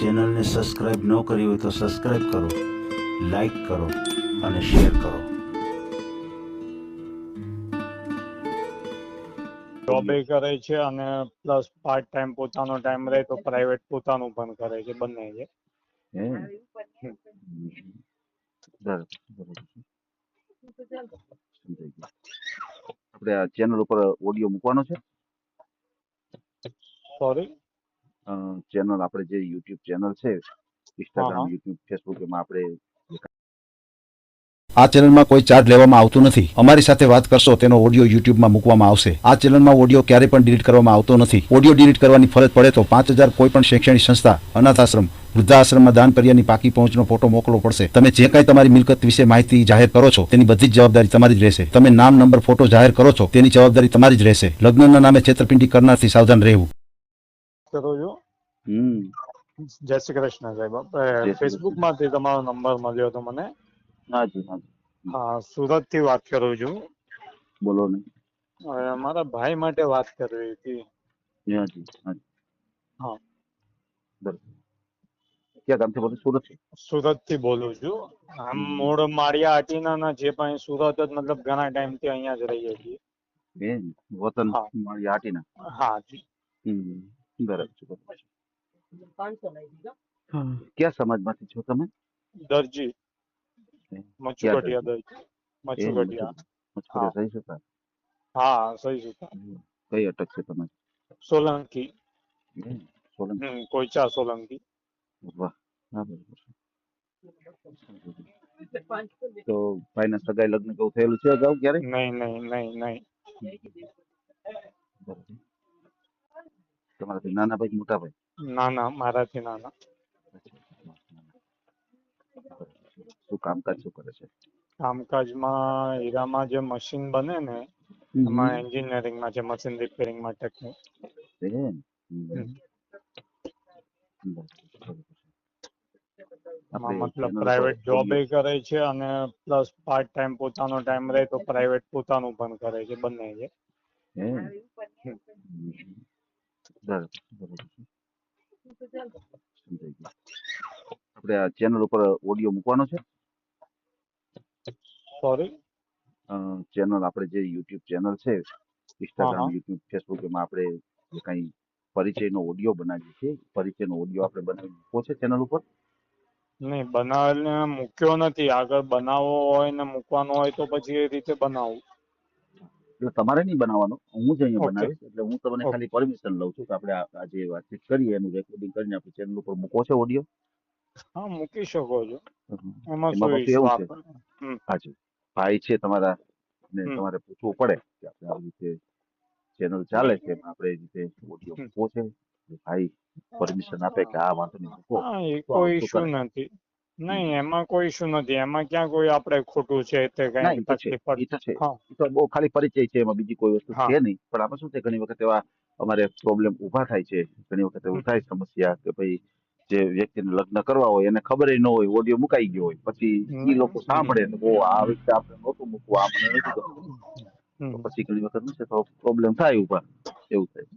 ચેનલને સબસ્ક્રાઇબ ન કરી હોય તો સબસ્ક્રાઇબ કરો, લાઈક કરો અને શેર કરો. જોબ કરે છે અને પ્લસ પાર્ટ ટાઈમ પોતાનો ટાઈમ રહે તો પ્રાઇવેટ પોતાનું પણ કરે છે, બંને છે. આપણે આ ચેનલ ઉપર ઓડિયો મૂકવાનો છે. સોરી, ચેનલ આપણે જે યુટ્યુબ ચેનલ છે, ઇન્સ્ટાગ્રામ, હા. યુટ્યુબ, ફેસબુક, એમાં આપણે આ ચેનલમાં કોઈ ચાર્જ લેવામાં આવતો નથી. અમારી સાથે વાત કરશો તેનો ઓડિયો યુટ્યુબમાં મૂકવામાં આવશે. આ ચેનલમાં ઓડિયો ક્યારેય પણ ડિલીટ કરવામાં આવતો નથી. ઓડિયો ડિલીટ કરવાની ફરજ પડે તો 5,000 કોઈ પણ શૈક્ષણિક સંસ્થા, અનાથ આશ્રમ, વૃદ્ધાશ્રમમાં દાન કર્યાની પાકી પહોંચનો ફોટો મોકલવો પડશે. તમે જે કાંઈ તમારી મિલકત વિશે માહિતી જાહેર કરો છો તેની બધી જ જવાબદારી તમારી જ રહેશે. તમે નામ, નંબર, ફોટો જાહેર કરો છો તેની જવાબદારી તમારી જ રહેશે. લગ્નના નામે છેતરપિંડી કરનારથી સાવધાન રહેવું. કરું છું. હમ જય શ્રી કૃષ્ણ સાહેબ. શ્રી ફેસબુક માંથી તમારો નંબર મળ્યો હતો મને. હાજી હાજી હા, સુરત થી વાત કરું છું. બોલો ને. મારા ભાઈ માટે વાત કરવી હતી. હાજી હાજી હા, બરાબર. ક્યાં ગામથી બોલો? સુરત થી. સુરત થી બોલું છું. આમ મૂળ માળિયા હાટીના ના જે પણ સુરત જ, મતલબ ઘણા ટાઈમ થી અહીંયા જ રહીએ છીએ. વતન હા મારી આટીના. હા જી. બરાબર છે, બરાબર છે. કયા સમાજમાંથી છો તમે? દરજી, ક્યાં મચુકટિયા દરજી, મચુકટિયા. હા મચુકટિયા સહી શકા? હા, સહી છે. કઈ અટક છે તમારી? સોલંકી. સોલંકી. કોઈચા સોલંકી. વાહ, હા, બરાબર છે. તો ભાઈના સગાઈ લગ્ન કેવું થયેલું છે અગાઉ ક્યારે? નહીં. તમારાથી નાના ભાઈ કે મોટા ભાઈ? નાના, મારાથી નાના. શું કામકાજ શું કરે છે? કામકાજમાં હીરામાં જે મશીન બને ને એમાં એન્જિનિયરિંગમાં છે, મશીન રિપેરિંગમાં ટેકનિક. મતલબ પ્રાઇવેટ જોબ કરે છે અને પ્લસ પાર્ટ ટાઈમ પોતાનો ટાઈમ રહે તો પ્રાઇવેટ પોતાનું પણ કરે છે, બંને છે. આપણે આ ચેનલ ઉપર ઓડિયો મૂકવાનો છે. સોરી, ચેનલ આપણે જે યુટ્યુબ ચેનલ છે, ઇન્સ્ટાગ્રામ, હા. યુટ્યુબ, ફેસબુક, એમાં આપણે જે કંઈ પરિચયનો ઓડિયો બનાવીએ છીએ, પરિચયનો ઓડિયો આપણે બનાવી મૂકવો છે ચેનલ ઉપર. નહીં, બનાવેલને મૂક્યો નથી. આગળ બનાવવો હોય ને મૂકવાનો હોય તો પછી એ રીતે બનાવું. એટલે તમારે નહીં બનાવવાનો, હું જ અહીંયા ઓકે બનાવીશ. એટલે હું તમને ઓકે. ખાલી પરમિશન લઉં છું કે આપણે આ જે વાતચીત કરીએ એનું રેકોર્ડિંગ કરીને આપણે ચેનલ ઉપર મૂકવો છે ઓડિયો. હા, મૂકી શકો છો. એમાં એમાં શું પાછું ઇશ્યુ એવું છે, આપણે. હાજી, ભાઈ છે તમારા, ને હમ તમારે પૂછવું પડે કે આપણે આવી રીતે ચેનલ ચાલે છે, એમાં આપણે એ રીતે ઓડિયો હમ. મૂકવો છે. ભાઈ પરમિશન આપે કે આ વાંધો નહીં મૂકો, હા, એ તો કોઈ શું ઇશ્યુ કરે? નથી. નહીં, એમાં કોઈ ઇશ્યુ નથી. એમાં ક્યાં કોઈ આપણે ખોટું છે તે ના, કઈ એ તો છે, તકલીફ એ તો પડતી. છે. હા એ તો બહુ ખાલી પરિચય છે, એમાં બીજી કોઈ વસ્તુ હા. છે નહીં. પણ આમાં શું છે, ઘણી વખત એવા અમારે પ્રોબ્લેમ ઊભા થાય છે. ઘણી વખત એવું થાય સમસ્યા કે ભાઈ જે વ્યક્તિને લગ્ન કરવા હોય એને ખબર ન હોય, ઓડિયો મુકાઈ ગયો હોય, પછી એ લોકો સાંભળે તો ઓ આ રીતે આપણે નહોતું મૂકવું, આ મને નથી ગમતું. તો પછી ઘણી વખત શું છે, તો પ્રોબ્લેમ થાય ઊભા, એવું થાય.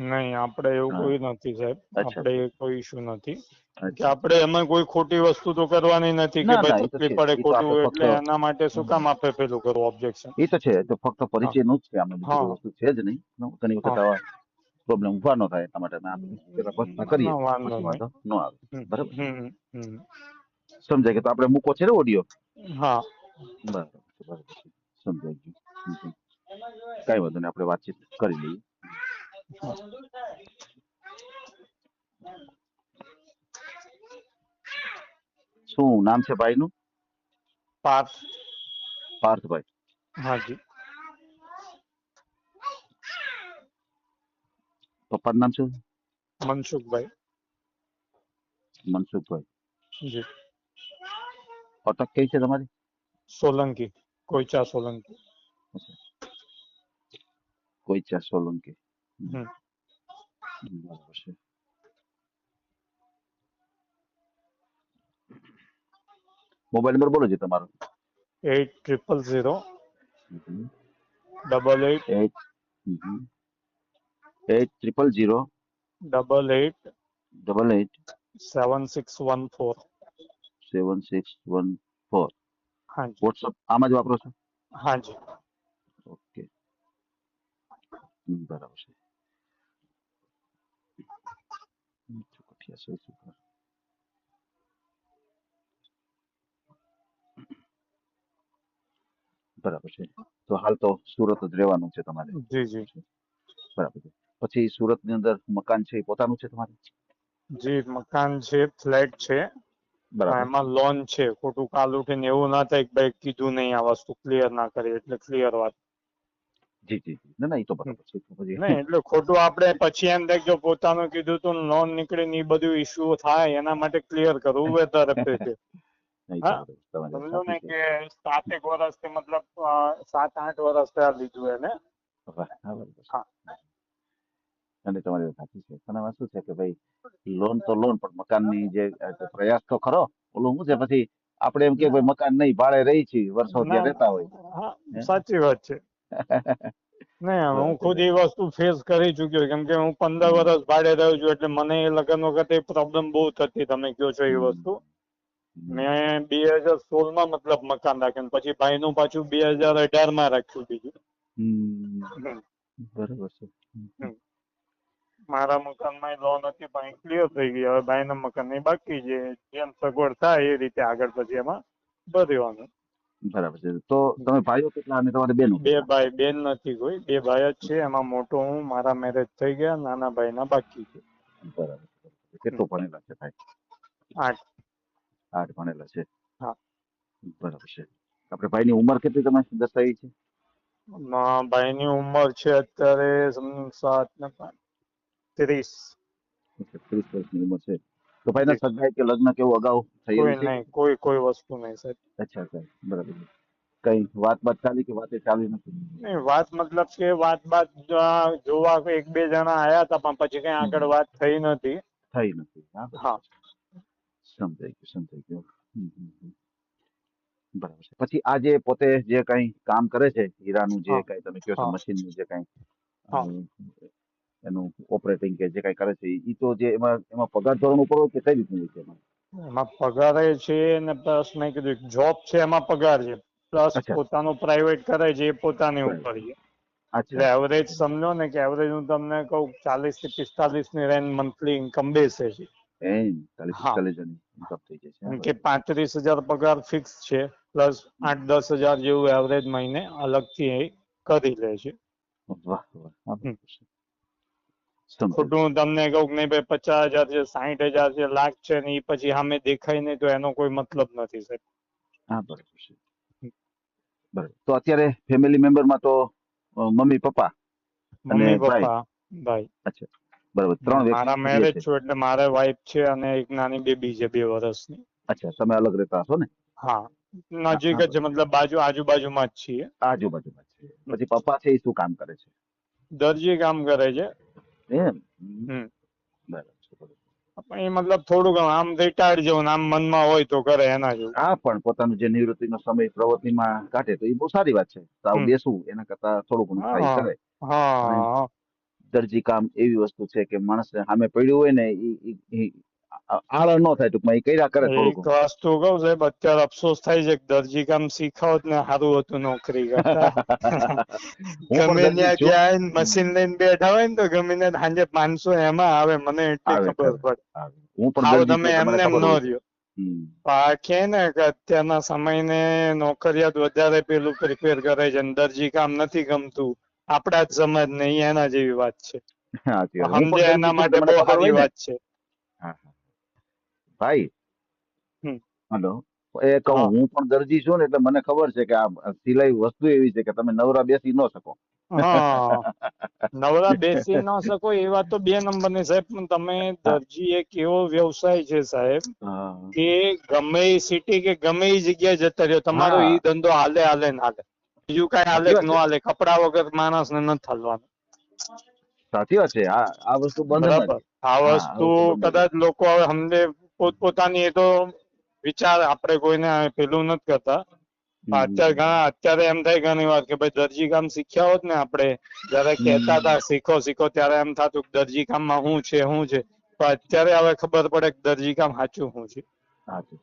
નહીં, આપણે એવું હા, કોઈ નથી સાહેબ. અચ્છા આપણે અચ્છા કોઈ ઇશ્યુ નથી કે અચ્છા. આપણે એમાં કોઈ ખોટી વસ્તુ તો કરવાની નથી કે ના ભાઈ ના, એ તો છે. તકલીફ પડે એ તો ખોટું, આપણે ફક્ત એટલે એના માટે શું કામ આપણે પેલું કરવું ઓબ્જેક્શન. એ તો છે, તો ફક્ત હા પરિચયનું જ છે, આમાં બીજી હા કોઈ વસ્તુ છે જ નહીં. ઘણી વખત હા. આવા પ્રોબ્લેમ ઊભા ન થાય એટલા માટે આપણે પેલા પ્રશ્ન કરીએ, ના, વાંધો પછી નહીં. વાંધો ન આવે. બરાબર, હમ. સમજાય કે તો આપણે મૂકો છે ને ઓડિયો. હા. બરાબર છે, બરાબર છે, સમજાઈ ગયું. કાંઈ વાંધો નહીં, આપણે વાતચીત કરી લઈએ. શું નામ છે ભાઈનું? પાર્થ. પાર્થભાઈ. હાજી. પપ્પાનું નામ શું? મનસુખભાઈ. મનસુખભાઈ. જી. અટક કઈ છે તમારી? સોલંકી, કોઈચા સોલંકી. કોઈચા સોલંકી. હમ. બરાબર છે. મોબાઈલ નંબર બોલો છે તમારો. 8000 હમ. 88 8 8 000 88 88 7614. 7614. હાજી વોટ્સઅપ આમાં જ વાપરો છો? હાજી. ઓકે, બરાબર છે. ચોકઠિયા છે, super. બરાબર છે. તો હાલ તો સુરત જ રહેવાનું છે તમારે? જી જી બરાબર છે. પછી સુરત ની અંદર મકાન છે એ પોતાનું છે તમારે? જી, મકાન છે, ફ્લેટ છે, પણ બરાબર. એમાં લોન છે. ખોટું કાલ ઉઠીને એવું ના થાય કે ભાઈ કીધું નહીં આ વસ્તુ ક્લિયર ના કરી, એટલે ક્લિયર વાત. જી જી જી. ના ના, એ તો બરાબર છે. તો પછી નહીં એટલે ખોટું આપણે પછી એમ થાય કે જો પોતાનું કીધું તો લોન નીકળે ને એ બધું ઇસ્યુ થાય, એના માટે ક્લિયર કરવું વધારે છે. નહીં, હા, બરાબર. તમારી વાત સમજો ને સાચી છે. કે 7-1 વર્ષથી મતલબ 7-8 વર્ષ થયા લીધું એને. વાહ, હા, બરાબર છે. હા. અને તમારી વાત સાચી છે. પણ આમાં શું છે કે ભાઈ લોન તો લોન, પણ મકાનની જે પ્રયાસ તો ખરો. ઓલું શું છે પછી આપણે એમ કે ભાઈ મકાન નહીં, ભાડે રહી છીએ, વર્ષો ત્યાં ના રહેતા હોય. હા, હે? સાચી વાત છે. નહીં, હું ખુદ એ વસ્તુ ફેસ કરી ચુક્યો, કેમ કે હું 15 વર્ષ ભાડે રહ્યો છું, એટલે મને એ લગ્ન વખતે પ્રોબ્લેમ બહુ થતી. તમે કહો છો એ વસ્તુ. મેં 2016 માં મતલબ મકાન રાખ્યું, પછી ભાઈનું પાછું 2018 માં રાખ્યું બીજું. બરાબર છે. મારા મકાનમાં લોન હતી પણ ક્લિયર થઈ ગઈ. હવે ભાઈના મકાન ની બાકી છે. જેમ સગવડ થાય એ રીતે આગળ પછી એમાં ભરવાનું. બરાબર છે. તો તમે ભાઈઓ કેટલા અને તમારે બેનો 2 કેટલા? ભાઈ, બેન નથી કોઈ. 2 ભાઈ જ છે. એમાં મોટો હું, મારા મેરેજ થઈ ગયા, નાના ભાઈના બાકી છે. બરાબર. કેટલું ભણેલા છે ભાઈ? 8. 8 ભણેલા છે. હા. બરાબર છે. આપણે ભાઈની ઉંમર કેટલી તમે દર્શાવી છે? ભાઈની ઉંમર છે અત્યારે 7 ને 5 30. 30 વર્ષની ઉંમર છે. તો ભાઈના સગાઈ કે લગ્ન કેવું અગાઉ થયેલું કોઈ છે? નહીં, કોઈ વસ્તુ નહીં સાહેબ. અચ્છા સાહેબ, બરાબર. કઈ વાત ચાલી કે વાતે ચાલી નથી? નહીં, વાત મતલબ કે વાત જોવા 1-2 જણા આયા હતા, પણ પછી કઈ આગળ વાત થઈ નથી. થઈ નથી. હા, હા. સમજાઈ ગયું. બરાબર છે. પછી આ જે પોતે જે કઈ કામ કરે છે હીરાનું, જે કઈ તમે કહો છો હા. મશીનનું જે કઈ હા. એનું ઓપરેટિંગ કે જે કઈ કરે છે, એ તો જે એમાં પગાર ધોરણ ઉપર હોય કે કઈ રીતનું હોય છે એમાં? એમાં પગાર છે ને પ્લસ મેં કીધું જોબ છે એમાં પગાર છે, પ્લસ અચ્છા. પોતાનું પ્રાઇવેટ કરે છે એ પોતાની ઉપર છે. એટલે અચ્છા. એવરેજ સમજો ને કે એવરેજ હું તમને કહું 40 થી 45 ની રેન્જ મંથલી ઇન્કમ બેસે છે. એમ હા. 40-45 જણી ઇન્કમ થઈ જાય છે. કેમ કે 35,000 પગાર ફિક્સ છે, પ્લસ 8-10 હજાર જેવું એવરેજ મહિને અલગથી કરી લે છે. વાહ વાહ. હા, હમ. બરાબર છે. સમજાઈ ખોટું હું તમને કહું કે નહીં ભાઈ 50,000 છે, 60,000 છે, લાખ છે ને એ પછી સામે દેખાય નહીં તો એનો કોઈ મતલબ નથી સાહેબ. હા, બરાબર છે. બરાબર. તો અત્યારે ફેમિલી મેમ્બરમાં તો મમ્મી પપ્પા અને મમ્મી ભાઈ. પપ્પા ભાઈ. અચ્છા, બરાબર. 3 વ્યક્તિ મારા રહે મેરેજ છે. છું એટલે મારે વાઈફ છે અને એક નાની બેબી છે 2 વર્ષની. અચ્છા, તમે અલગ રહેતા હશો ને? હા, હા, નજીક હા, જ છે, મતલબ આજુબાજુમાં જ છીએ. આજુબાજુમાં છે. પછી પપ્પા છે એ શું કામ કરે છે? દરજી કામ કરે છે. એમ. હમ. બરાબર છે, બરાબર. પણ એ મતલબ થોડું ઘણું આમ રિટાયર્ડ જેવું, આમ મનમાં હોય તો કરે એના જેવું. હા, પણ પોતાનું જે નિવૃત્તિનો સમય પ્રવૃત્તિમાં કાઢે તો એ બહુ સારી વાત છે. સાવ હમ. બેસવું એના કરતા થોડું ઘણું થાય હા કરે. અને હા. દરજી કામ એવી વસ્તુ છે કે માણસને સામે પડ્યું હોય ને ઈ આળા ન થાય, ટૂંકમાં એ કર્યા કરે થોડું એક ઘણું. વસ્તુ કહું સાહેબ, અત્યારે અફસોસ થાય છે કે દરજી કામ શીખાવત ને સારું હતું નોકરી કરતા. હું પણ ગમે દરજી ત્યાં છું. ગયા મશીન લઈને બેઠા હોય ને તો ગમે ને સાંજે 500 એમાં આવે, મને એટલી આવે ખબર પડે. આવે. હું પણ હાવ દરજી તમે છું એટલે મને એમને એમ ખબર ન હોય છે. રહ્યો. કે ને કે અત્યારના સમયને નોકરિયાત વધારે પેલું પ્રિપેર કરે છે, દરજી કામ નથી ગમતું. આપડા જ સમાજ ને એના જેવી વાત છે. સાચી વાત. હું સમજે પણ એના દરજી છું માટે એટલે બહુ મને ખબર સારી હોય ને. વાત છે. હા, ભાઈ. હમ. હલો. એ કહું હા. હું પણ દરજી છું ને એટલે મને ખબર છે કે આ સિલાઈ વસ્તુ એવી છે કે તમે નવરા બેસી ન શકો. હા, નવરા બેસી ન શકો એ વાત તો 2 નંબરની સાહેબ, પણ તમે દરજી એક એવો વ્યવસાય છે સાહેબ હા. કે ગમે એ સિટી કે ગમે એ જગ્યાએ જતા રહ્યો, તમારો હા, ઈ ધંધો હાલે ને હાલે. બીજું કઈ હાલે સાચી કે વાત ન છે. હાલે, કપડા વગર માણસ ને નથી હાલવાનું. સાચી વાત છે. આ વસ્તુ બંધ બરાબર. નથી. આ હા, આ વસ્તુ વસ્તુ બંધ કદાચ નથી. લોકો હવે સમજે પોતપોતાની, એ તો વિચાર આપણે કોઈને પેલું નથી કરતા. અત્યારે એમ થાય ઘણી વાર કે ભાઈ દરજી કામ શીખ્યા હોત ને આપણે, જયારે કહેતા હતા શીખો ત્યારે એમ થતું દરજી કામમાં શું છે. તો અત્યારે હવે ખબર પડે કે દરજી કામ સાચું શું છે. હા જી.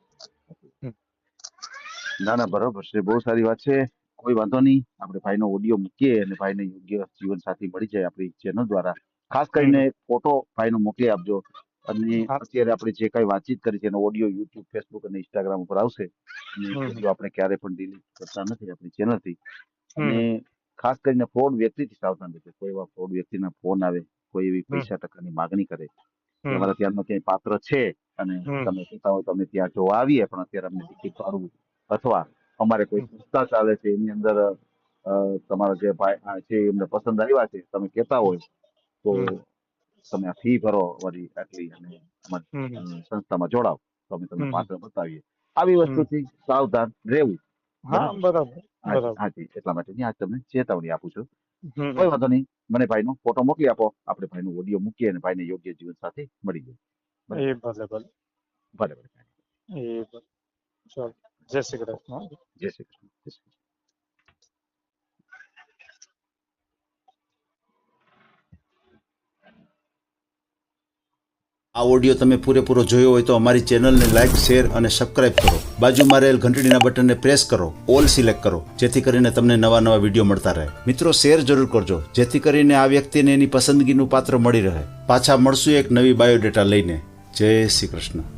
ના ના બરોબર છે, બહુ સારી વાત છે. કોઈ વાંધો નહીં, આપણે ભાઈનો ઓડિયો મૂકીએ અને ભાઈને યોગ્ય જીવન સાથી મળી જાય આપણી ચેનલ દ્વારા. ખાસ કરીને ફોટો ભાઈનો મોકલી આપજો. અને હા. અત્યારે આપણે જે કઈ વાતચીત કરી છે એનો ઓડિયો યુટ્યુબ, ફેસબુક અને ઇન્સ્ટાગ્રામ ઉપર આવશે. અને વિડીયો આપણે ક્યારે પણ ડિલીટ કરતા નથી આપણી ચેનલથી. અને ખાસ કરીને ફ્રોડ વ્યક્તિથી સાવધાન રહેજો. કોઈ એવા ફ્રોડ વ્યક્તિના ફોન આવે, કોઈ એવી પૈસા ટકાની માગણી કરે કે અમારા ત્યાંનો ક્યાંય પાત્ર છે અને તમે કહેતા હોય તો અમે ત્યાં જોવા આવીએ, પણ અત્યારે અમને ટિકિટ ભાડું અથવા અમારે કોઈ સંસ્થા ચાલે છે એની અંદર તમારા જે ભાઈ છે એમને પસંદ આવ્યા છે, તમે કહેતા હોય તો તમે આ ફી ભરો વળી આટલી અને અમારી સંસ્થામાં જોડાવ તો અમે તમને પાત્ર બતાવીએ. આવી વસ્તુથી સાવધાન રહેવું. હા બરાબર બરાબર. હાજી, એટલા માટે આજ તમને ચેતવણી આપું છું. કોઈ વાંધો નહીં, મને ભાઈનો ફોટો મોકલી આપો, આપણે ભાઈનો ઓડિયો મૂકીએ અને ભાઈને યોગ્ય જીવન સાથે મળી જાય. એ ભલે ભલે. ભલે ભલે. એ ભલે. ચાલો, જય શ્રી કૃષ્ણ. જય શ્રી કૃષ્ણ. જય શ્રી કૃષ્ણ. આ ઓડિયો તમે પૂરેપૂરો જોયો હોય તો અમારી ચેનલને લાઇક, શેર અને સબસ્ક્રાઇબ કરો. બાજુમાં રહેલ ઘંટડીના બટનને પ્રેસ કરો, ઓલ સિલેક્ટ કરો, જેથી કરીને તમને નવા નવા વિડીયો મળતા રહે. મિત્રો, શેર જરૂર કરજો, જેથી કરીને આ વ્યક્તિને એની પસંદગીનું પાત્ર મળી રહે. પાછા મળશું એક નવી બાયોડેટા લઈને. જય શ્રી કૃષ્ણ.